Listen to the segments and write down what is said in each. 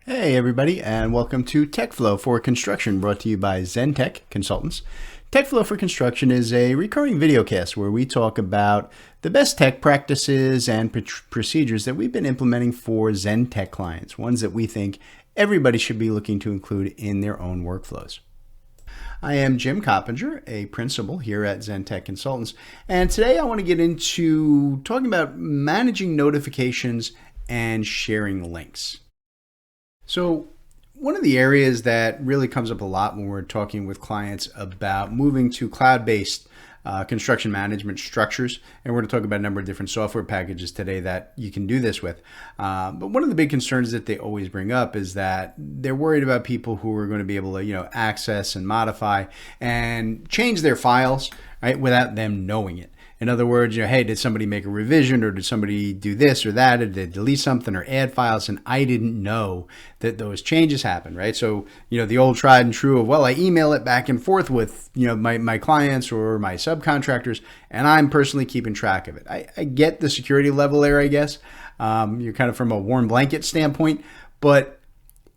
Hey everybody, and welcome to TekFlow for Construction, brought to you by ZenTech Consultants. TekFlow for Construction is a recurring videocast where we talk about the best tech practices and procedures that we've been implementing for ZenTech clients, ones that we think everybody should be looking to include in their own workflows. I am Jim Coppinger, a principal here at ZenTech Consultants, and today I want to get into talking about managing notifications and sharing links. So one of the areas that really comes up a lot when we're talking with clients about moving to cloud-based construction management structures, and we're going to talk about a number of different software packages today that you can do this with. But one of the big concerns that they always bring up is that they're worried about people who are going to be able to, access and modify and change their files, right, without them knowing it. In other words, hey, did somebody make a revision, or did somebody do this or that, or did they delete something or add files, and I didn't know that those changes happened, right? So, the old tried and true of, well, I email it back and forth with, my clients or my subcontractors, and I'm personally keeping track of it. I get the security level there, I guess. You're kind of from a warm blanket standpoint, but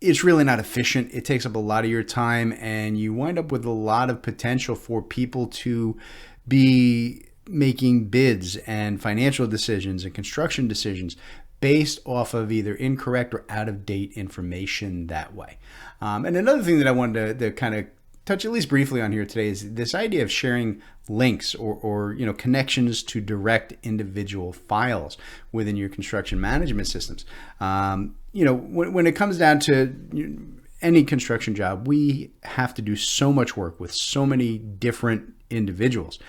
it's really not efficient. It takes up a lot of your time, and you wind up with a lot of potential for people to be making bids and financial decisions and construction decisions based off of either incorrect or out-of-date information that way. And another thing that I wanted to kind of touch at least briefly on here today is this idea of sharing links or connections to direct individual files within your construction management systems. When it comes down to any construction job, we have to do so much work with so many different individuals.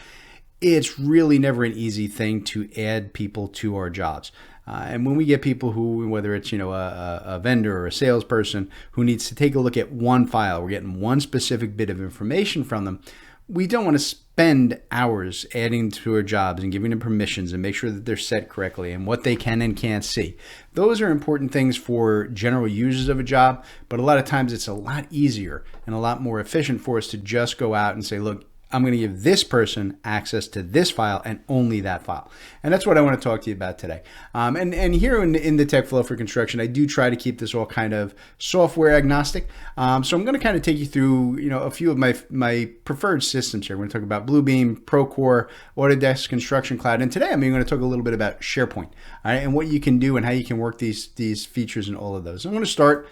It's really never an easy thing to add people to our jobs. And when we get people who, whether it's, a vendor or a salesperson who needs to take a look at one file, we're getting one specific bit of information from them, we don't want to spend hours adding to our jobs and giving them permissions and make sure that they're set correctly and what they can and can't see. Those are important things for general users of a job, but a lot of times it's a lot easier and a lot more efficient for us to just go out and say, look, I'm going to give this person access to this file and only that file. And that's what I want to talk to you about today. And here in the TekFlow for Construction, I do try to keep this all kind of software agnostic. So I'm going to kind of take you through, a few of my preferred systems here. We're going to talk about Bluebeam, Procore, Autodesk Construction Cloud. And today I'm going to talk a little bit about SharePoint, all right, and what you can do and how you can work these features and all of those. I'm going to start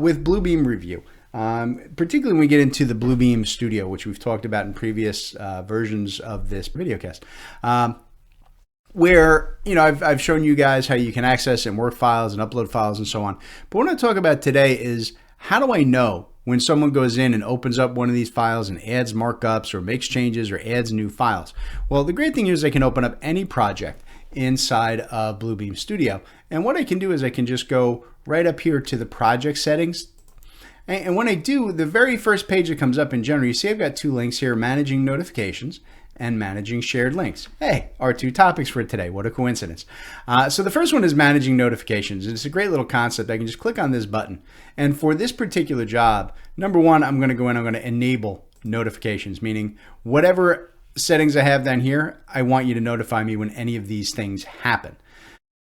with Bluebeam review. Particularly when we get into the Bluebeam Studio, which we've talked about in previous versions of this videocast, where I've shown you guys how you can access and work files and upload files and so on. But what I want to talk about today is, how do I know when someone goes in and opens up one of these files and adds markups or makes changes or adds new files? Well, the great thing is I can open up any project inside of Bluebeam Studio, and what I can do is I can just go right up here to the project settings. And when I do, the very first page that comes up in general, you see I've got two links here, managing notifications and managing shared links. Hey, our two topics for today. What a coincidence. So the first one is managing notifications. It's a great little concept. I can just click on this button. And for this particular job, number one, I'm going to go in, I'm going to enable notifications, meaning whatever settings I have down here, I want you to notify me when any of these things happen.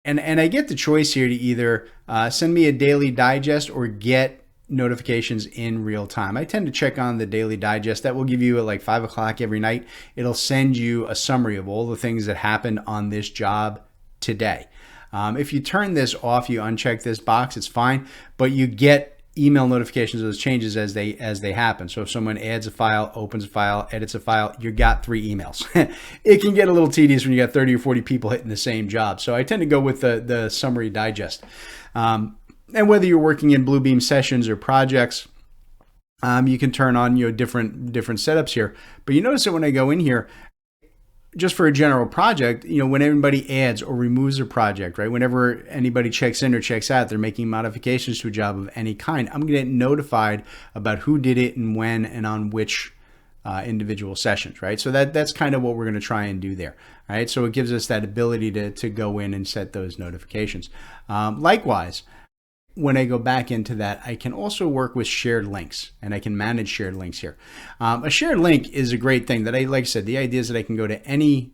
And I get the choice here to either send me a daily digest or get notifications in real time. I tend to check on the daily digest. That will give you at like 5 o'clock every night. It'll send you a summary of all the things that happened on this job today. If you turn this off, you uncheck this box, it's fine, but you get email notifications of those changes as they happen. So if someone adds a file, opens a file, edits a file, you got 3 emails. It can get a little tedious when you got 30 or 40 people hitting the same job. So I tend to go with the summary digest. And whether you're working in Bluebeam sessions or projects, you can turn on different setups here. But you notice that when I go in here, just for a general project, when everybody adds or removes a project, right? Whenever anybody checks in or checks out, they're making modifications to a job of any kind, I'm going to get notified about who did it and when and on which individual sessions, right? So that's kind of what we're going to try and do there, right? So it gives us that ability to go in and set those notifications. Likewise, when I go back into that, I can also work with shared links, and I can manage shared links here. A shared link is a great thing that like I said, the idea is that I can go to any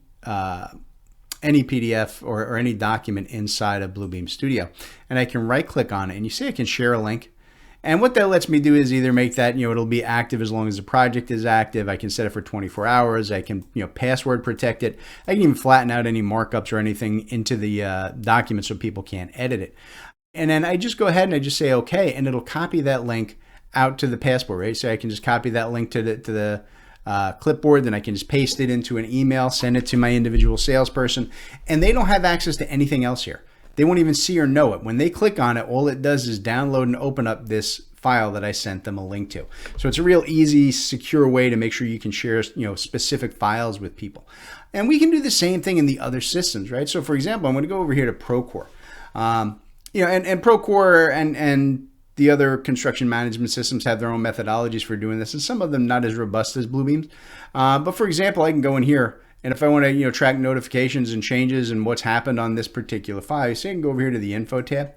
PDF or any document inside of Bluebeam Studio, and I can right click on it, and you see I can share a link, And what that lets me do is either make that, it'll be active as long as the project is active. I can set it for 24 hours. I can, password protect it. I can even flatten out any markups or anything into the document so people can't edit it. And then I just go ahead and I just say, okay, and it'll copy that link out to the passport, right? So I can just copy that link to the clipboard, then I can just paste it into an email, send it to my individual salesperson, and they don't have access to anything else here. They won't even see or know it. When they click on it, all it does is download and open up this file that I sent them a link to. So it's a real easy, secure way to make sure you can share, specific files with people. And we can do the same thing in the other systems, right? So for example, I'm going to go over here to Procore. And Procore and the other construction management systems have their own methodologies for doing this, and some of them not as robust as Bluebeam's. But for example, I can go in here, and if I want to track notifications and changes and what's happened on this particular file, you see I can go over here to the Info tab,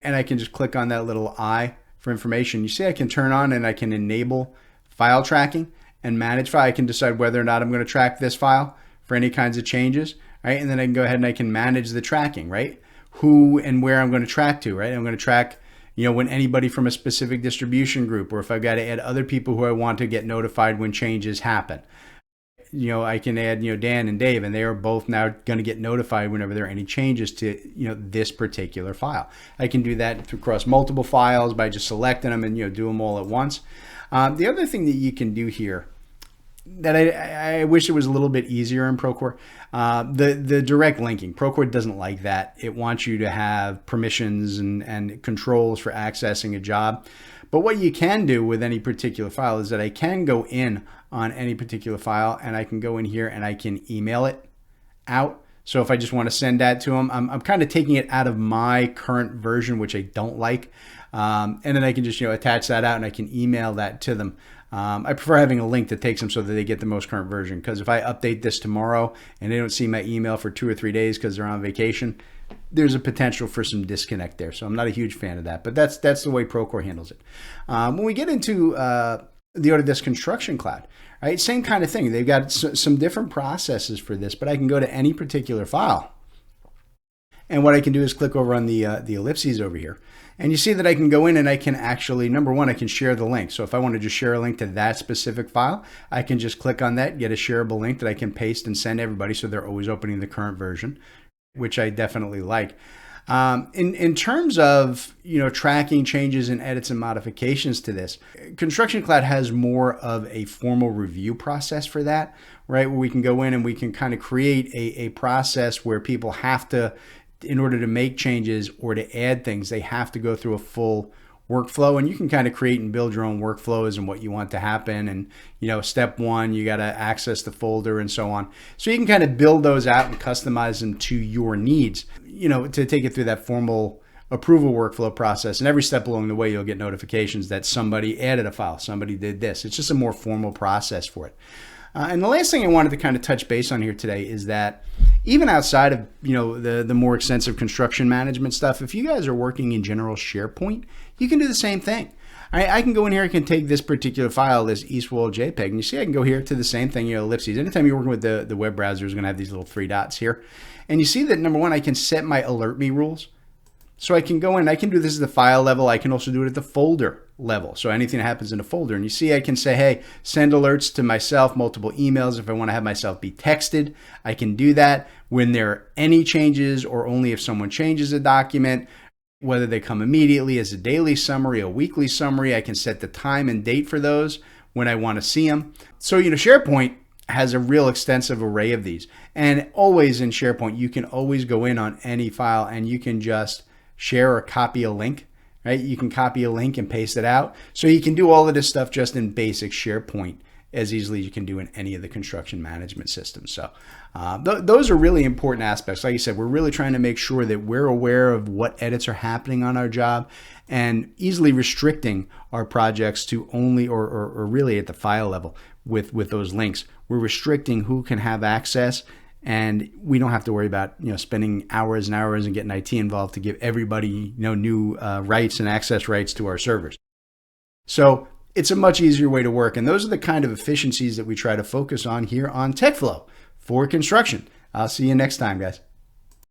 and I can just click on that little I for information. You see I can turn on and I can enable file tracking and manage file. I can decide whether or not I'm going to track this file for any kinds of changes, right? And then I can go ahead and I can manage the tracking, right? Who and where I'm going to track to, right? I'm going to track when anybody from a specific distribution group, or if I've got to add other people who I want to get notified when changes happen. I can add, Dan and Dave, and they are both now going to get notified whenever there are any changes to, this particular file. I can do that across multiple files by just selecting them and, do them all at once. The other thing that you can do here that I wish it was a little bit easier in Procore, the direct linking. Procore doesn't like that. It wants you to have permissions and controls for accessing a job. But what you can do with any particular file is that I can go in on any particular file and I can go in here and I can email it out. So if I just want to send that to them, I'm kind of taking it out of my current version, which I don't like. And then I can just, attach that out and I can email that to them. I prefer having a link that takes them so that they get the most current version, because if I update this tomorrow and they don't see my email for 2 or 3 days because they're on vacation, there's a potential for some disconnect there. So I'm not a huge fan of that, but that's the way Procore handles it. When we get into the Autodesk Construction Cloud, right, same kind of thing. They've got some different processes for this, but I can go to any particular file. And what I can do is click over on the ellipses over here. And you see that I can go in and I can actually, number one, I can share the link. So if I want to just share a link to that specific file, I can just click on that, get a shareable link that I can paste and send everybody so they're always opening the current version, which I definitely like. In terms of tracking changes and edits and modifications to this, Construction Cloud has more of a formal review process for that, right? Where we can go in and we can kind of create a process where people have to, in order to make changes or to add things, they have to go through a full workflow, and you can kind of create and build your own workflows and what you want to happen. And step one, you got to access the folder and so on. So you can kind of build those out and customize them to your needs, to take it through that formal approval workflow process. And every step along the way, you'll get notifications that somebody added a file, somebody did this. It's just a more formal process for it. And the last thing I wanted to kind of touch base on here today is that even outside of the more extensive construction management stuff, if you guys are working in general SharePoint, you can do the same thing. I can go in here, I can take this particular file, this East Wall JPEG, and you see I can go here to the same thing, ellipses. Anytime you're working with the web browser, is going to have these little 3 dots here. And you see that, number one, I can set my alert me rules. So I can go in, I can do this at the file level. I can also do it at the folder level. So anything that happens in a folder. And you see, I can say, hey, send alerts to myself, multiple emails. If I want to have myself be texted, I can do that when there are any changes, or only if someone changes a document, whether they come immediately as a daily summary, a weekly summary. I can set the time and date for those when I want to see them. So, SharePoint has a real extensive array of these. And always in SharePoint, you can always go in on any file and you can just share or copy a link, right? You can copy a link and paste it out. So you can do all of this stuff just in basic SharePoint as easily as you can do in any of the construction management systems. So those are really important aspects. Like I said, we're really trying to make sure that we're aware of what edits are happening on our job and easily restricting our projects to only or really at the file level with those links. We're restricting who can have access, and we don't have to worry about spending hours and hours and getting IT involved to give everybody new rights and access rights to our servers. So it's a much easier way to work, and those are the kind of efficiencies that we try to focus on here on TekFlow for construction. I'll see you next time, guys.